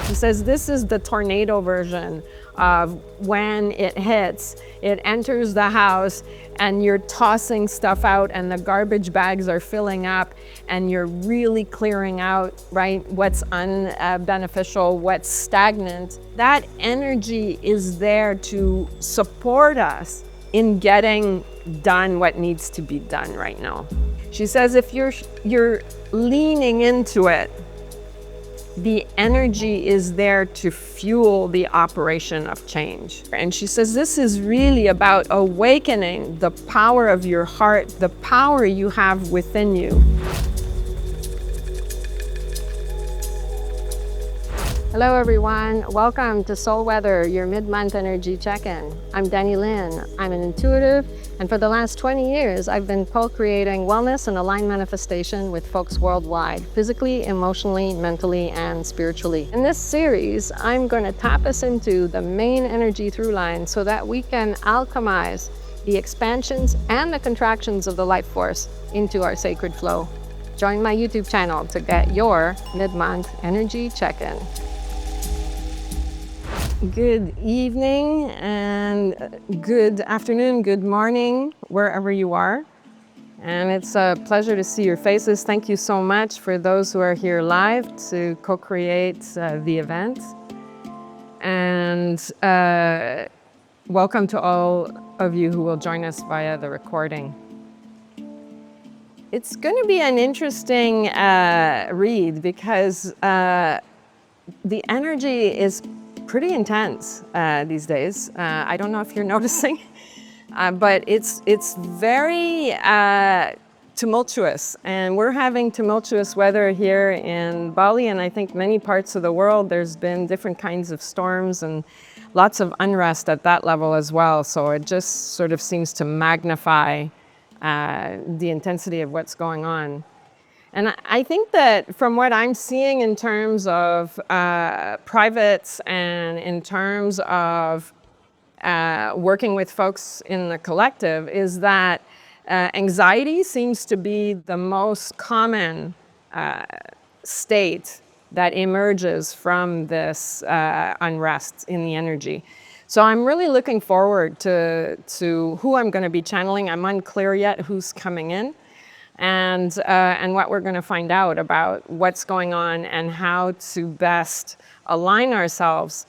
She says this is the tornado version of when it hits. It enters the house and you're tossing stuff out and the garbage bags are filling up and you're really clearing out, right, what's unbeneficial, what's stagnant. That energy is there to support us in getting done what needs to be done right now. She says if you're leaning into it, the energy is there to fuel the operation of change. And she says this is really about awakening the power of your heart, the power you have within you. Hello everyone, welcome to Soul Weather, your mid-month energy check-in. I'm Dany Lyne. I'm an intuitive, and for the last 20 years, I've been co-creating wellness and aligned manifestation with folks worldwide, physically, emotionally, mentally, and spiritually. In this series, I'm going to tap us into the main energy through line so that we can alchemize the expansions and the contractions of the life force into our sacred flow. Join my YouTube channel to get your mid-month energy check-in. Good evening and good afternoon, good morning, wherever you are. And it's a pleasure to see your faces. Thank you so much for those who are here live to co-create the event. And welcome to all of you who will join us via the recording. It's going to be an interesting read because the energy is pretty intense these days. I don't know if you're noticing, but it's very tumultuous, and we're having tumultuous weather here in Bali, and I think many parts of the world. There's been different kinds of storms and lots of unrest at that level as well. So it just sort of seems to magnify the intensity of what's going on. And I think that from what I'm seeing in terms of privates and in terms of working with folks in the collective is that anxiety seems to be the most common state that emerges from this unrest in the energy. So I'm really looking forward to who I'm going to be channeling. I'm unclear yet who's coming in. And what we're going to find out about what's going on and how to best align ourselves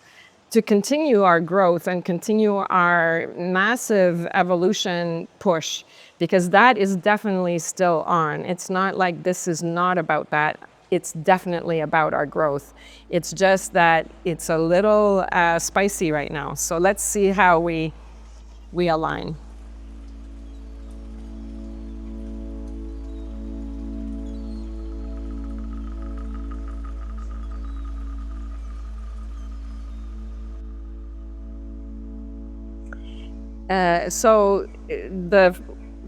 to continue our growth and continue our massive evolution push, because that is definitely still on. It's not like this is not about that. It's definitely about our growth. It's just that it's a little spicy right now. So let's see how we align. So the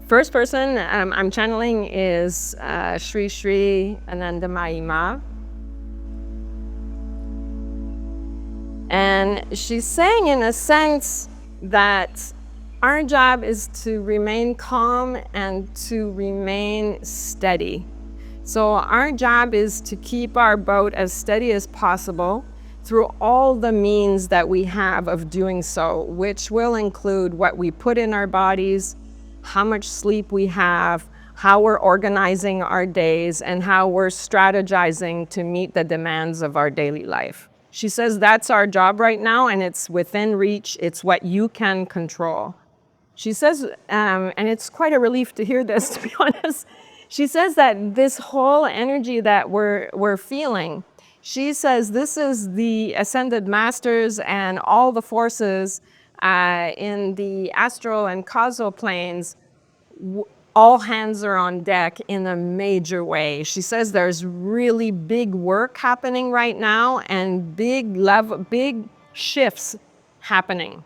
first person I'm channeling is Shri Shri Anandamayi Ma. And she's saying in a sense that our job is to remain calm and to remain steady. So our job is to keep our boat as steady as possible through all the means that we have of doing so, which will include what we put in our bodies, how much sleep we have, how we're organizing our days, and how we're strategizing to meet the demands of our daily life. She says that's our job right now, and it's within reach. It's what you can control. She says, and it's quite a relief to hear this, to be honest. She says that this whole energy that we're feeling, she says this is the ascended masters and all the forces in the astral and causal planes. All hands are on deck in a major way. She says there's really big work happening right now and big shifts happening.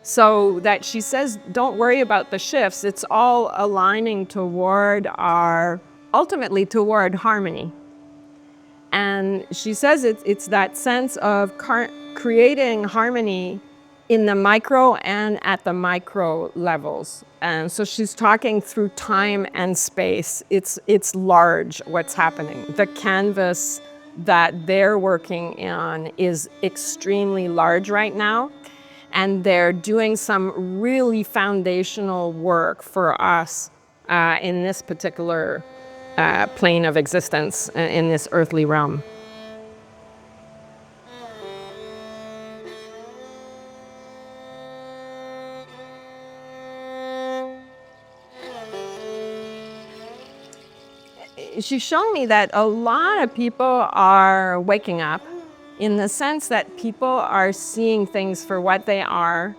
So that she says, don't worry about the shifts. It's all aligning ultimately toward harmony. And she says it's that sense of creating harmony in the micro and at the micro levels. And so she's talking through time and space. It's large what's happening. The canvas that they're working on is extremely large right now. And they're doing some really foundational work for us in this particular plane of existence in this earthly realm. She's shown me that a lot of people are waking up in the sense that people are seeing things for what they are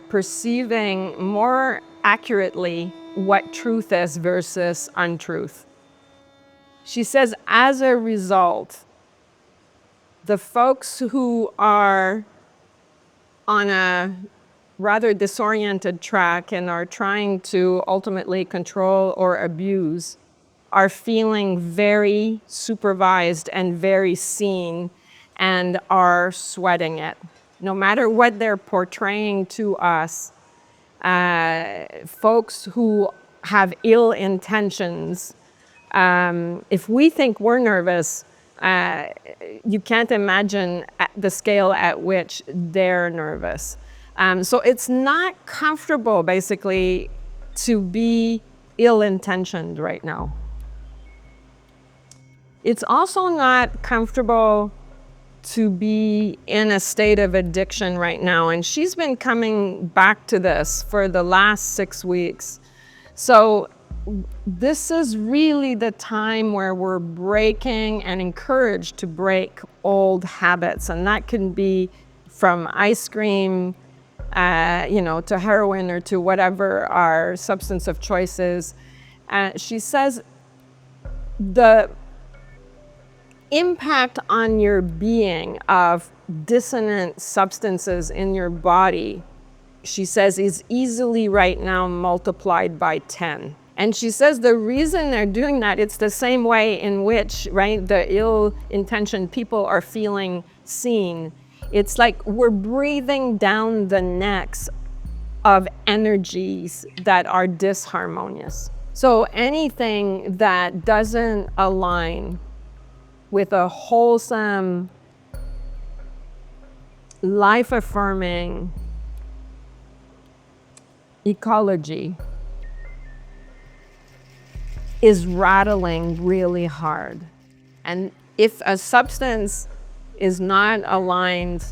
perceiving more accurately what truth is versus untruth. She says, as a result, the folks who are on a rather disoriented track and are trying to ultimately control or abuse are feeling very supervised and very seen and are sweating it. No matter what they're portraying to us, folks who have ill intentions, if we think we're nervous, you can't imagine the scale at which they're nervous. So it's not comfortable, basically, to be ill-intentioned right now. It's also not comfortable to be in a state of addiction right now. And she's been coming back to this for the last 6 weeks. So this is really the time where we're breaking and encouraged to break old habits. And that can be from ice cream, to heroin or to whatever our substance of choice is. She says the impact on your being of dissonant substances in your body, she says, is easily right now multiplied by 10. And she says the reason they're doing that, it's the same way in which, right, the ill-intentioned people are feeling seen. It's like we're breathing down the necks of energies that are disharmonious. So anything that doesn't align with a wholesome, life-affirming ecology is rattling really hard. And if a substance is not aligned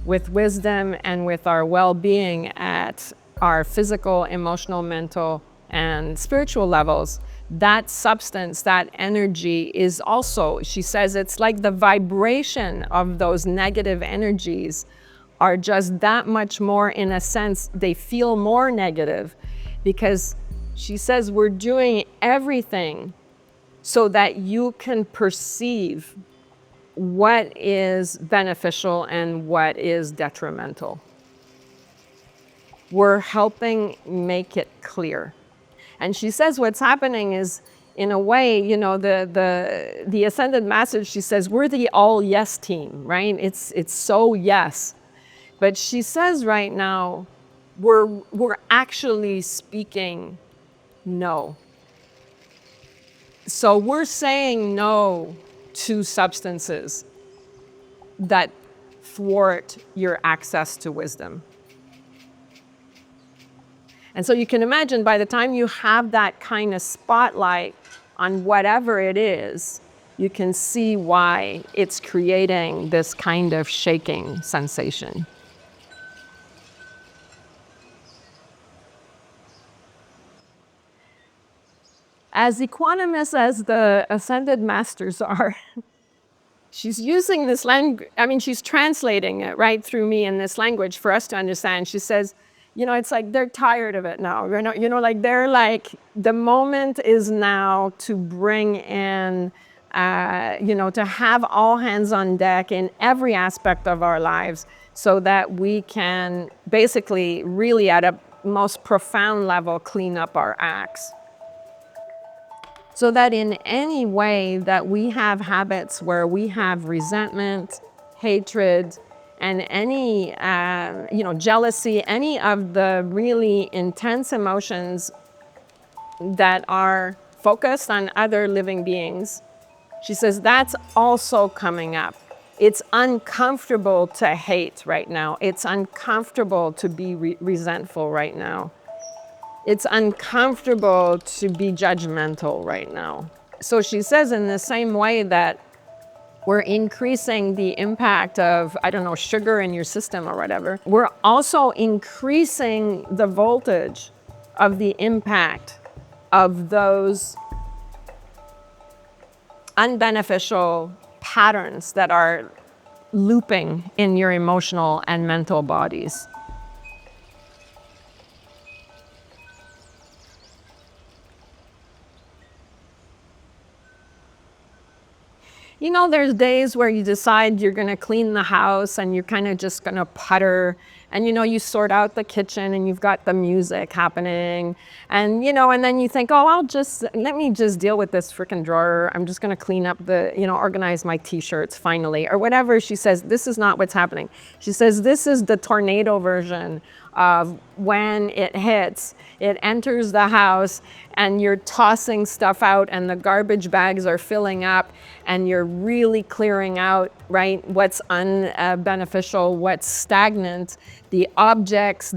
with wisdom and with our well-being at our physical, emotional, mental, and spiritual levels, that substance, that energy is also, she says, it's like the vibration of those negative energies are just that much more, in a sense, they feel more negative, because she says we're doing everything so that you can perceive what is beneficial and what is detrimental. We're helping make it clear. And she says what's happening is, in a way, the ascended masters, she says, we're the all yes team, right? It's so yes. But she says right now, we're actually speaking no. So we're saying no to substances that thwart your access to wisdom. And so you can imagine, by the time you have that kind of spotlight on whatever it is, you can see why it's creating this kind of shaking sensation. As equanimous as the ascended masters are, she's using this language, she's translating it right through me in this language for us to understand. She says, it's like they're tired of it now. They're like, the moment is now to bring in, to have all hands on deck in every aspect of our lives so that we can basically really at a most profound level clean up our acts. So that in any way that we have habits where we have resentment, hatred, and any, jealousy, any of the really intense emotions that are focused on other living beings, She says that's also coming up. It's uncomfortable to hate right now. It's uncomfortable to be resentful right now. It's uncomfortable to be judgmental right now. So she says in the same way that we're increasing the impact of, I don't know, sugar in your system or whatever, we're also increasing the voltage of the impact of those unbeneficial patterns that are looping in your emotional and mental bodies. You know, there's days where you decide you're going to clean the house and you're kind of just going to putter. And, you know, you sort out the kitchen and you've got the music happening. And, you know, and then you think, oh, let me just deal with this freaking drawer. I'm just going to clean up organize my t-shirts finally, or whatever. She says, this is not what's happening. She says, this is the tornado version of when it hits. It enters the house and you're tossing stuff out and the garbage bags are filling up and you're really clearing out, right, what's unbeneficial, what's stagnant, the objects,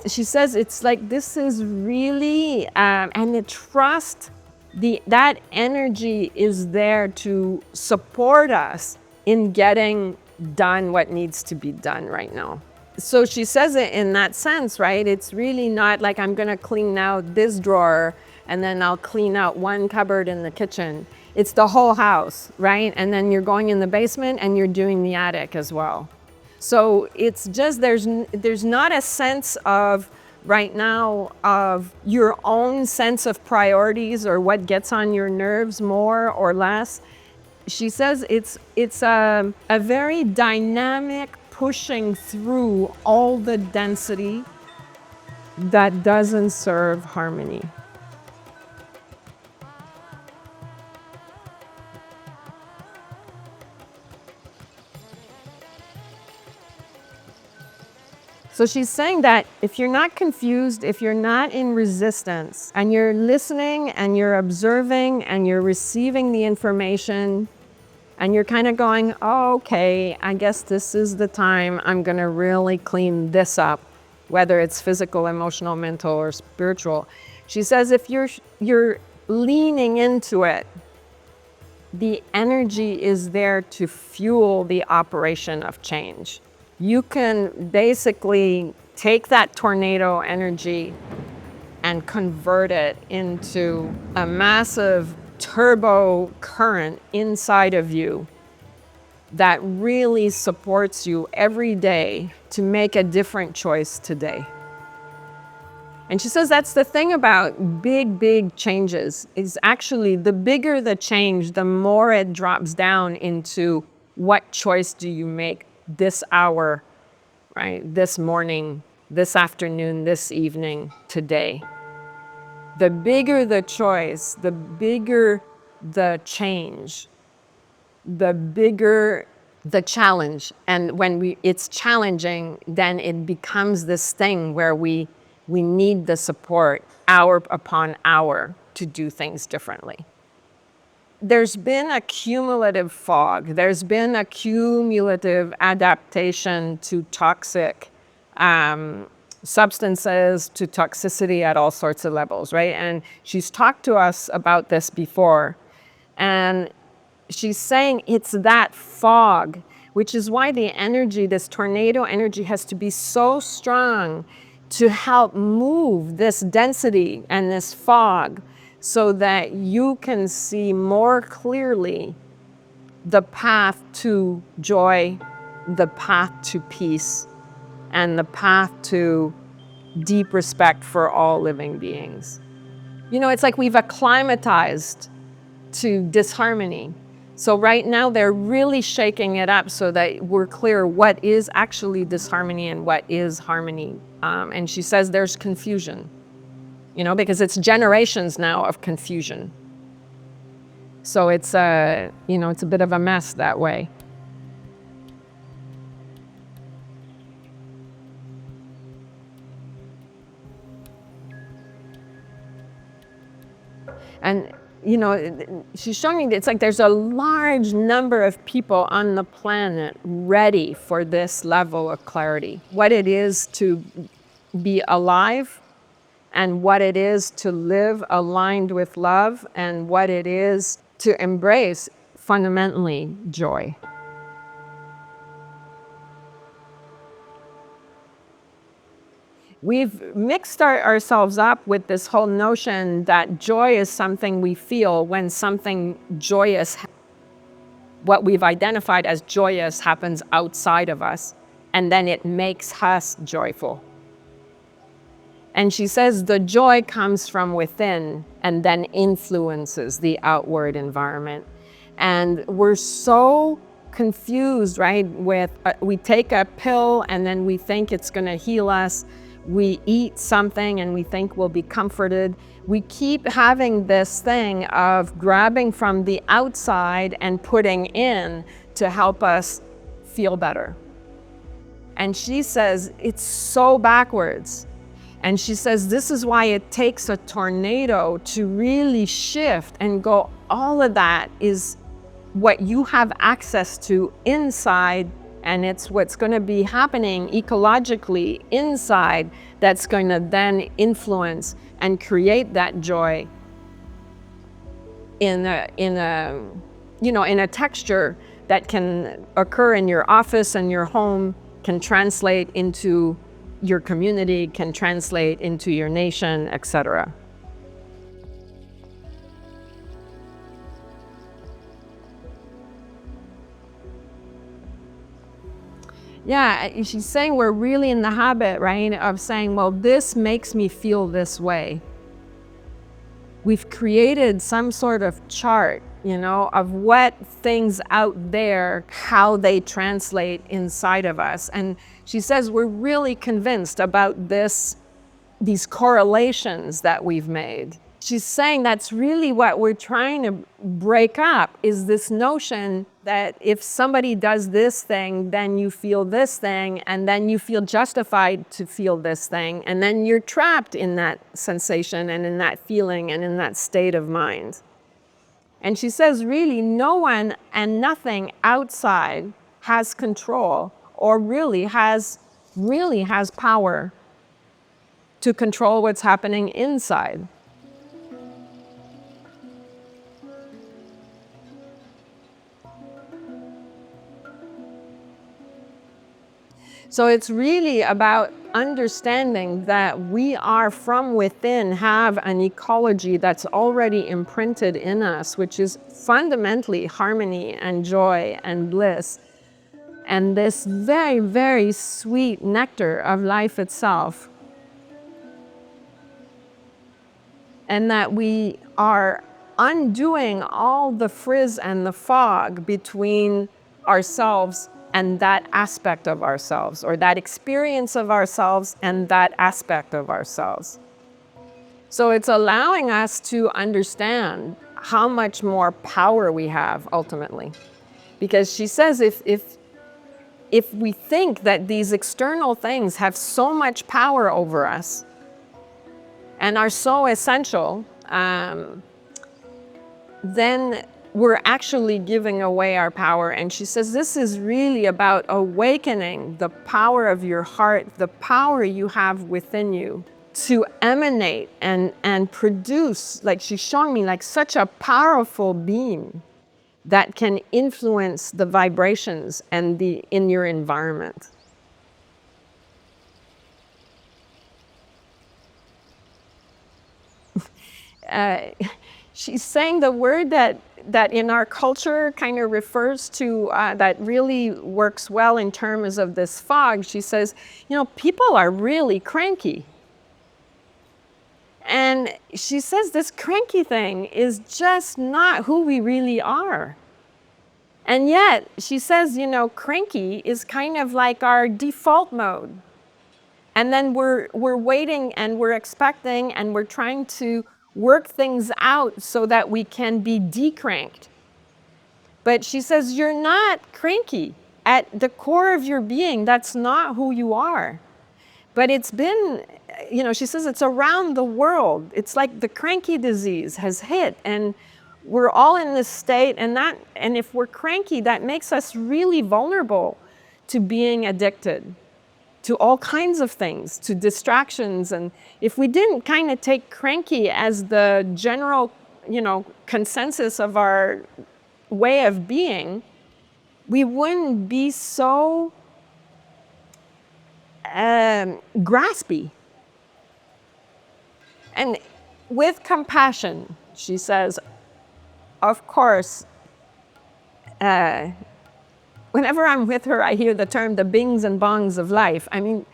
she says it's like this is really, and the trust, that energy is there to support us in getting done what needs to be done right now. So she says it in that sense, right? It's really not like I'm going to clean out this drawer and then I'll clean out one cupboard in the kitchen. It's the whole house, right? And then you're going in the basement and you're doing the attic as well. So it's just, there's not a sense of right now of your own sense of priorities or what gets on your nerves more or less. She says it's a very dynamic pushing through all the density that doesn't serve harmony. So she's saying that if you're not confused, if you're not in resistance, and you're listening and you're observing and you're receiving the information, and you're kind of going, oh, okay, I guess this is the time I'm going to really clean this up, whether it's physical, emotional, mental, or spiritual. She says if you're leaning into it, the energy is there to fuel the operation of change. You can basically take that tornado energy and convert it into a massive turbo current inside of you that really supports you every day to make a different choice today. And she says that's the thing about big changes, is actually the bigger the change, the more it drops down into what choice do you make this hour, right? This morning, this afternoon, this evening, today. The bigger the choice, the bigger the change, the bigger the challenge. And when it's challenging, then it becomes this thing where we need the support hour upon hour to do things differently. There's been a cumulative fog. There's been a cumulative adaptation to toxic substances, to toxicity at all sorts of levels, right? And she's talked to us about this before. And she's saying it's that fog, which is why the energy, this tornado energy, has to be so strong to help move this density and this fog so that you can see more clearly the path to joy, the path to peace, and the path to deep respect for all living beings. You know, it's like we've acclimatized to disharmony. So right now they're really shaking it up so that we're clear what is actually disharmony and what is harmony. And she says there's confusion, you know, because it's generations now of confusion. So it's it's a bit of a mess that way. And she's showing me it's like there's a large number of people on the planet ready for this level of clarity. What it is to be alive, and what it is to live aligned with love, and what it is to embrace fundamentally joy. We've mixed ourselves up with this whole notion that joy is something we feel when something joyous, what we've identified as joyous, happens outside of us, and then it makes us joyful. And she says the joy comes from within and then influences the outward environment. And we're so confused, right? We take a pill and then we think it's going to heal us. We eat something and we think we'll be comforted. We keep having this thing of grabbing from the outside and putting in to help us feel better. And she says it's so backwards. And she says this is why it takes a tornado to really shift and go, all of that is what you have access to inside, and it's what's going to be happening ecologically inside that's going to then influence and create that joy in a texture that can occur in your office and your home, can translate into your community, can translate into your nation, etc. Yeah, she's saying we're really in the habit, right, of saying, well, this makes me feel this way. We've created some sort of chart, of what things out there, how they translate inside of us. And she says we're really convinced about these correlations that we've made. She's saying that's really what we're trying to break up, is this notion that if somebody does this thing, then you feel this thing, and then you feel justified to feel this thing, and then you're trapped in that sensation and in that feeling and in that state of mind. And she says really no one and nothing outside has control or really has power to control what's happening inside. So it's really about understanding that we are from within, have an ecology that's already imprinted in us, which is fundamentally harmony and joy and bliss, and this very, very sweet nectar of life itself. And that we are undoing all the frizz and the fog between ourselves and that aspect of ourselves, or that experience of ourselves and that aspect of ourselves. So it's allowing us to understand how much more power we have ultimately. Because she says if we think that these external things have so much power over us and are so essential, then we're actually giving away our power. And she says this is really about awakening the power of your heart, the power you have within you to emanate and produce, like she's showing me, like such a powerful beam that can influence the vibrations and in your environment. She's saying the word that in our culture kind of refers to, that really works well in terms of this fog. She says, people are really cranky. And she says this cranky thing is just not who we really are. And yet, she says, cranky is kind of like our default mode. And then we're waiting and we're expecting and we're trying to work things out so that we can be decranked. But she says, you're not cranky. At the core of your being, that's not who you are. But it's been, she says it's around the world. It's like the cranky disease has hit, and we're all in this state. And if we're cranky, that makes us really vulnerable to being addicted to all kinds of things, to distractions. And if we didn't kind of take cranky as the general, consensus of our way of being, we wouldn't be so graspy. And with compassion, she says, of course, whenever I'm with her, I hear the term the bings and bongs of life. I mean,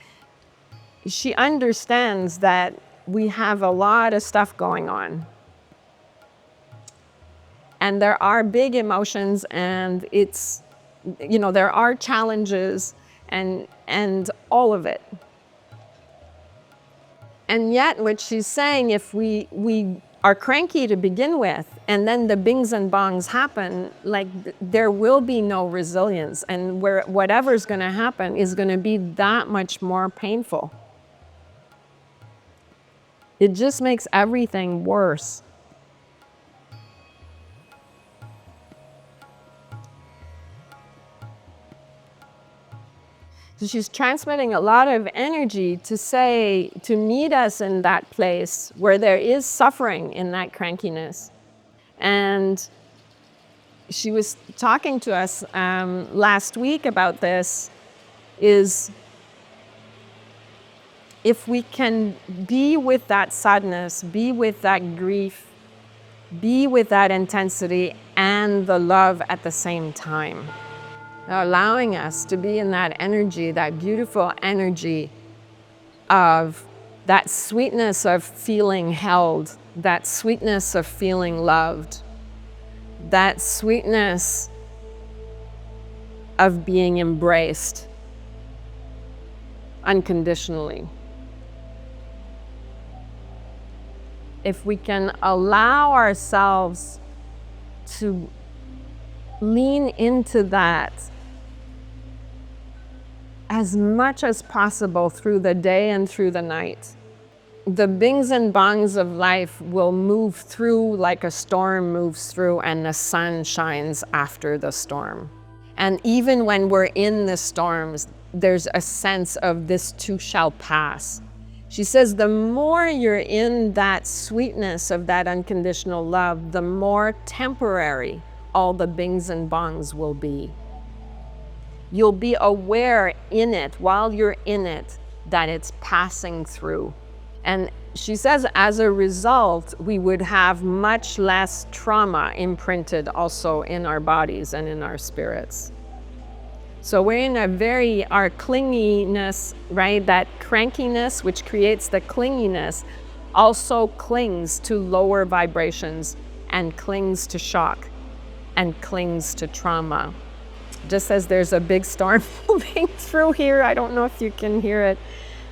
she understands that we have a lot of stuff going on. And there are big emotions, and there are challenges and all of it. And yet what she's saying, if we are cranky to begin with, and then the bings and bongs happen, like there will be no resilience, and whatever's going to happen is going to be that much more painful. It just makes everything worse. So she's transmitting a lot of energy to meet us in that place where there is suffering in that crankiness. And she was talking to us last week about this, is if we can be with that sadness, be with that grief, be with that intensity and the love at the same time. Allowing us to be in that energy, that beautiful energy of that sweetness of feeling held, that sweetness of feeling loved, that sweetness of being embraced unconditionally. If we can allow ourselves to lean into that as much as possible through the day and through the night, the bings and bongs of life will move through like a storm moves through, and the sun shines after the storm. And even when we're in the storms, there's a sense of this too shall pass. She says the more you're in that sweetness of that unconditional love, the more temporary all the bings and bongs will be. You'll be aware in it, while you're in it, that it's passing through. And she says as a result, we would have much less trauma imprinted also in our bodies and in our spirits. So we're in our clinginess, right? That crankiness, which creates the clinginess, also clings to lower vibrations and clings to shock and clings to trauma. Just as there's a big storm moving through here, I don't know if you can hear it.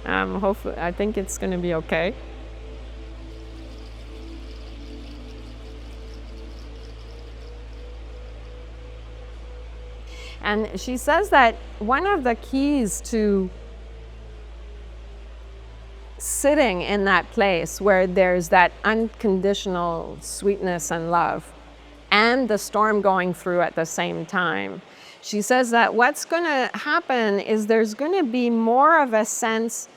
Hopefully, I think it's going to be okay. And she says that one of the keys to sitting in that place where there's that unconditional sweetness and love and the storm going through at the same time, she says that what's going to happen is there's going to be more of a sense,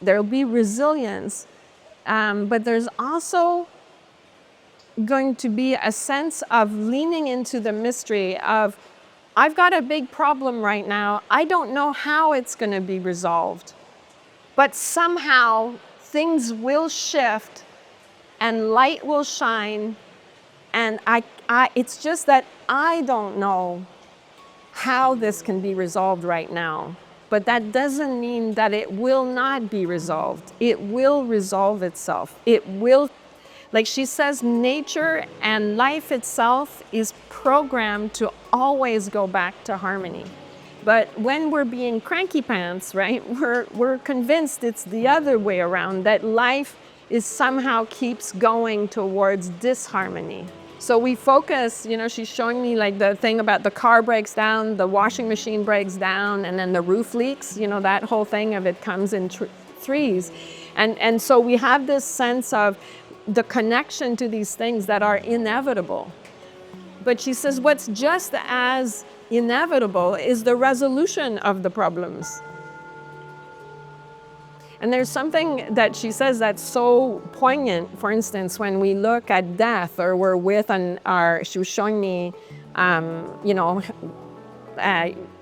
there'll be resilience, but there's also going to be a sense of leaning into the mystery of, I've got a big problem right now. I don't know how it's going to be resolved, but somehow things will shift and light will shine. And it's just that I don't know how this can be resolved right now. But that doesn't mean that it will not be resolved. It will resolve itself. It will, like she says, nature and life itself is programmed to always go back to harmony. But when we're being cranky pants, right, we're convinced it's the other way around, that life is somehow keeps going towards disharmony. So we focus, she's showing me like the thing about the car breaks down, the washing machine breaks down, and then the roof leaks, that whole thing of it comes in threes. And so we have this sense of the connection to these things that are inevitable. But she says what's just as inevitable is the resolution of the problems. And there's something that she says that's so poignant. For instance, when we look at death, or we're with she was showing me,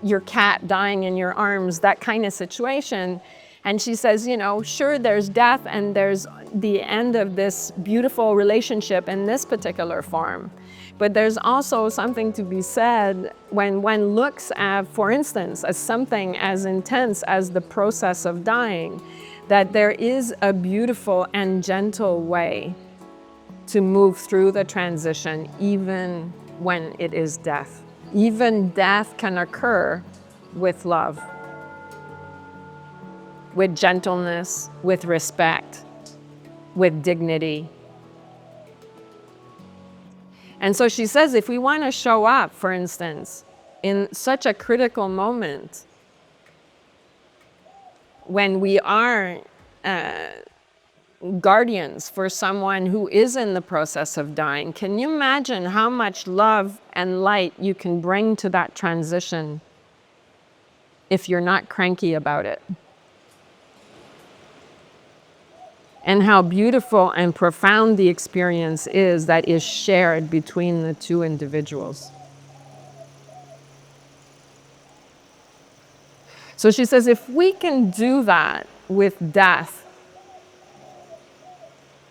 your cat dying in your arms, that kind of situation. And she says, sure, there's death and there's the end of this beautiful relationship in this particular form. But there's also something to be said when one looks at, for instance, as something as intense as the process of dying, that there is a beautiful and gentle way to move through the transition, even when it is death. Even death can occur with love, with gentleness, with respect, with dignity. And so she says, if we want to show up, for instance, in such a critical moment, when we are guardians for someone who is in the process of dying, can you imagine how much love and light you can bring to that transition if you're not cranky about it? And how beautiful and profound the experience is that is shared between the two individuals. So she says, if we can do that with death,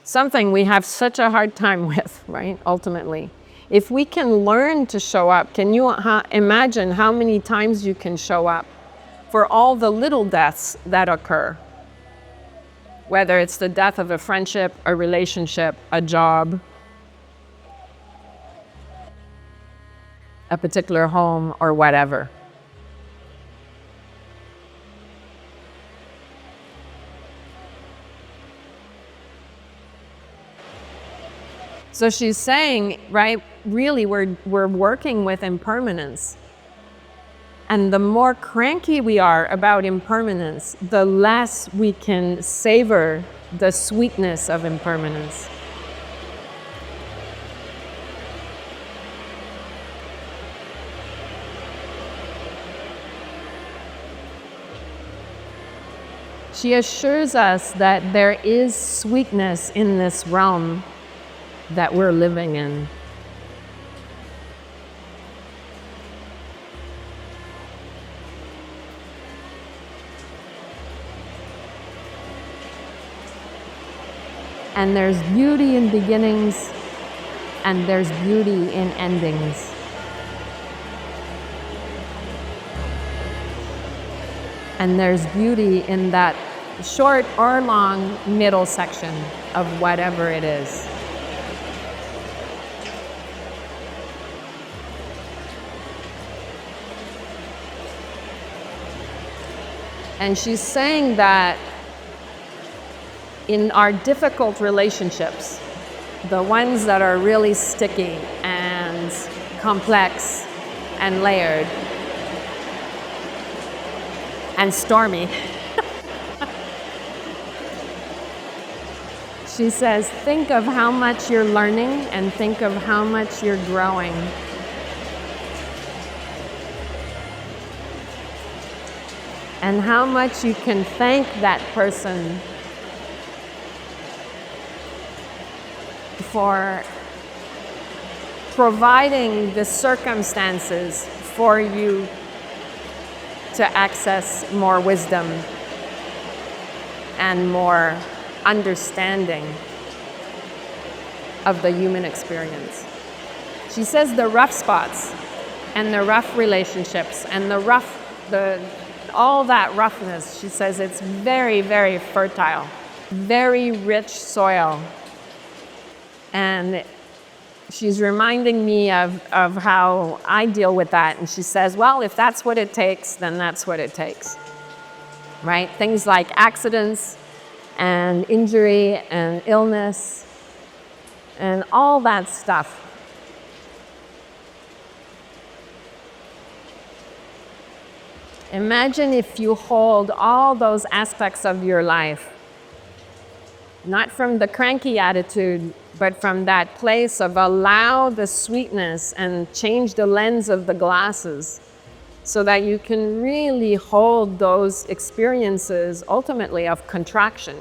something we have such a hard time with, right, ultimately, if we can learn to show up, can you imagine how many times you can show up for all the little deaths that occur? Whether it's the death of a friendship, a relationship, a job, a particular home, or whatever. So she's saying, right, really we're working with impermanence. And the more cranky we are about impermanence, the less we can savor the sweetness of impermanence. She assures us that there is sweetness in this realm that we're living in. And there's beauty in beginnings, and there's beauty in endings. And there's beauty in that short or long middle section of whatever it is. And she's saying that in our difficult relationships, the ones that are really sticky and complex and layered and stormy, she says, think of how much you're learning and think of how much you're growing. And how much you can thank that person for providing the circumstances for you to access more wisdom and more understanding of the human experience. She says the rough spots and the rough relationships and all that roughness, she says it's very, very fertile, very rich soil. And she's reminding me of how I deal with that. And she says, well, if that's what it takes, then that's what it takes, right? Things like accidents and injury and illness and all that stuff. Imagine if you hold all those aspects of your life, not from the cranky attitude, but from that place of allow the sweetness and change the lens of the glasses so that you can really hold those experiences ultimately of contraction.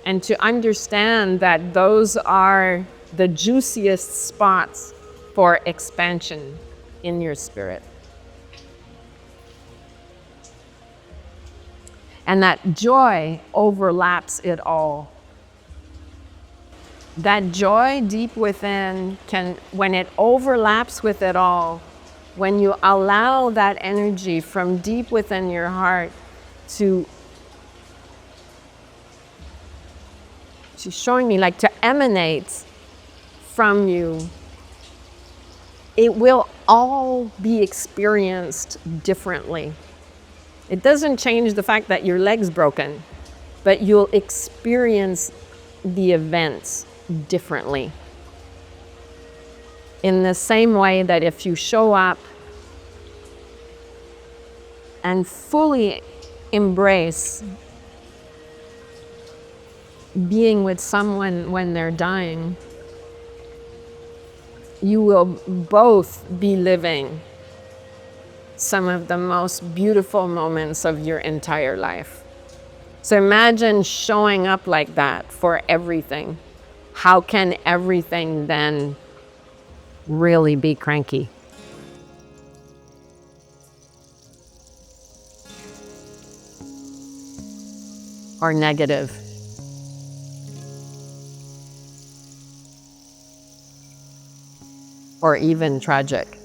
And to understand that those are the juiciest spots for expansion in your spirit. And that joy overlaps it all. That joy deep within can, when it overlaps with it all, when you allow that energy from deep within your heart to she's showing me like to emanate from you, it will all be experienced differently. It doesn't change the fact that your leg's broken, but you'll experience the events differently. In the same way that if you show up and fully embrace being with someone when they're dying, you will both be living some of the most beautiful moments of your entire life. So imagine showing up like that for everything. How can everything then really be cranky? Or negative? Or even tragic?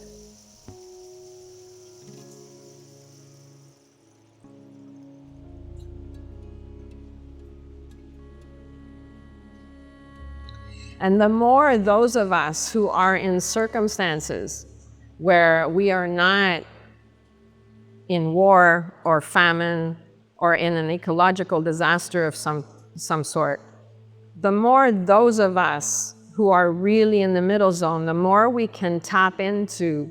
And the more those of us who are in circumstances where we are not in war or famine or in an ecological disaster of some sort, the more those of us who are really in the middle zone, the more we can tap into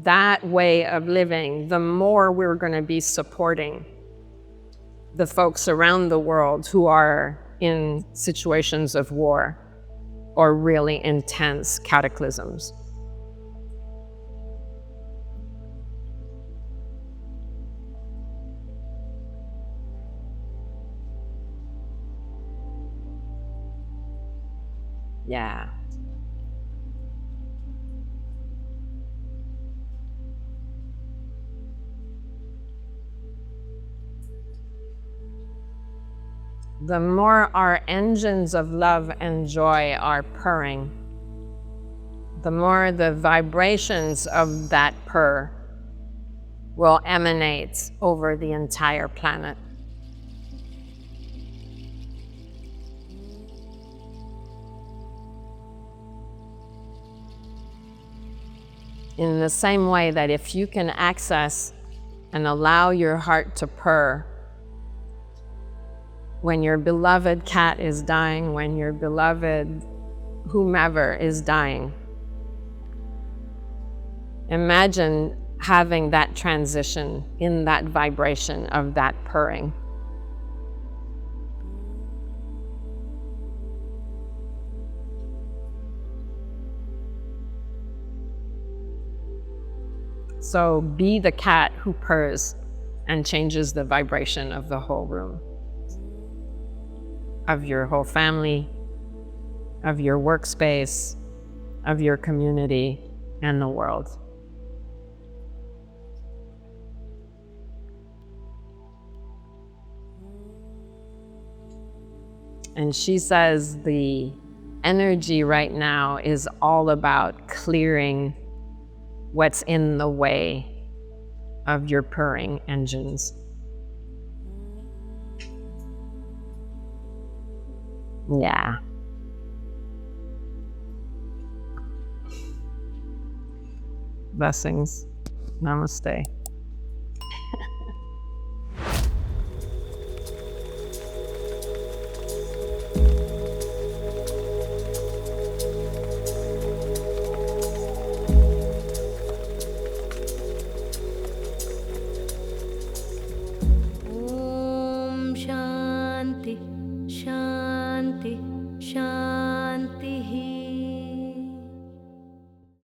that way of living, the more we're going to be supporting the folks around the world who are in situations of war or really intense cataclysms. Yeah. The more our engines of love and joy are purring, the more the vibrations of that purr will emanate over the entire planet. In the same way that if you can access and allow your heart to purr when your beloved cat is dying, when your beloved whomever is dying, imagine having that transition in that vibration of that purring. So be the cat who purrs and changes the vibration of the whole room, of your whole family, of your workspace, of your community, and the world. And she says the energy right now is all about clearing what's in the way of your purring engines. Yeah. Blessings. Namaste.